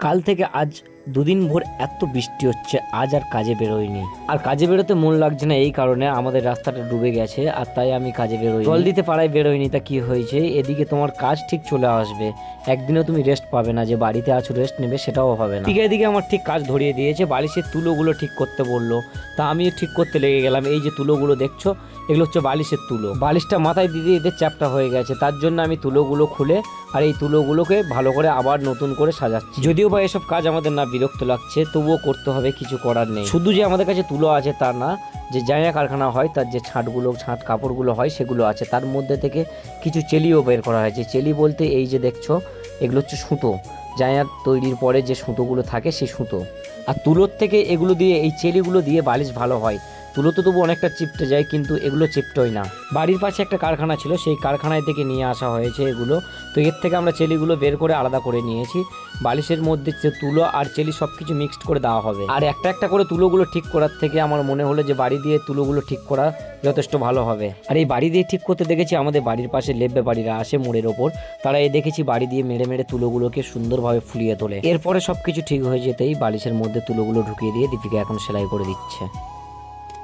কাল থেকে আজ দুদিন ভোর এত বৃষ্টি হচ্ছে, আজ আর কাজে বেরোয়নি। আর কাজে বেরোতে মন লাগছে না, এই কারণে আমাদের রাস্তাটা ডুবে গেছে, আর তাই আমি কাজে বেরোই। জল দিতে পাড়ায় বেরোয়নি, তা কি হয়েছে, এদিকে তোমার কাজ ঠিক চলে আসবে। একদিনও তুমি রেস্ট পাবে না, যে বাড়িতে আছো রেস্ট নেবে সেটাও হবে না। ঠিক এদিকে আমার ঠিক কাজ ধরিয়ে দিয়েছে, বালিশের তুলোগুলো ঠিক করতে বললো, তা আমিও ঠিক করতে লেগে গেলাম। এই যে তুলোগুলো দেখছো, এগুলো হচ্ছে বালিশের তুলো। বালিশটা মাথায় দিয়ে এদের চ্যাপটা হয়ে গেছে, তার জন্য আমি তুলোগুলো খুলে আর এই তুলোগুলোকে ভালো করে আবার নতুন করে সাজাচ্ছি। যদিও বা এসব কাজ আমাদের না বিরক্ত লাগছে, তবুও করতে হবে, কিছু করার নেই। শুধু যে আমাদের কাছে তুলো আছে তা না, যে জায়গা কারখানা হয় তার যে ছাঁট কাপড়গুলো হয় সেগুলো আছে, তার মধ্যে থেকে কিছু চেলিও বের করা হয়েছে। চেলি বলতে এই যে দেখছো, এগুলো হচ্ছে সুতো, জায়গা তৈরির পরে যে সুতোগুলো থাকে সেই সুতো। আর তুলোর থেকে এগুলো দিয়ে, এই চেলিগুলো দিয়ে বালিশ ভালো হয়। তুলো তো তবু অনেকটা চিপটে যায়, কিন্তু এগুলো চিপটোই না। বাড়ির পাশে একটা কারখানা ছিল, সেই কারখানায় থেকে নিয়ে আসা হয়েছে এগুলো। তো এর থেকে আমরা চেলিগুলো বের করে আলাদা করে নিয়েছি। বালিশের মধ্যে যে তুলো আর চেলি সব কিছু মিক্সড করে দেওয়া হবে। আর একটা একটা করে তুলোগুলো ঠিক করার থেকে আমার মনে হলো যে বাড়ি দিয়ে তুলোগুলো ঠিক করা যথেষ্ট ভালো হবে। আর এই বাড়ি দিয়ে ঠিক করতে দেখেছি আমাদের বাড়ির পাশে লেব্বে বাড়িরা আসে মোড়ের ওপর, তারা দেখেছি বাড়ি দিয়ে মেরে মেরে তুলোগুলোকে সুন্দরভাবে ফুলিয়ে তোলে। এরপরে সবকিছু ঠিক হয়ে যেতেই বালিশের মধ্যে তুলোগুলো ঢুকিয়ে দিয়ে দীপিকা এখন সেলাই করে দিচ্ছে।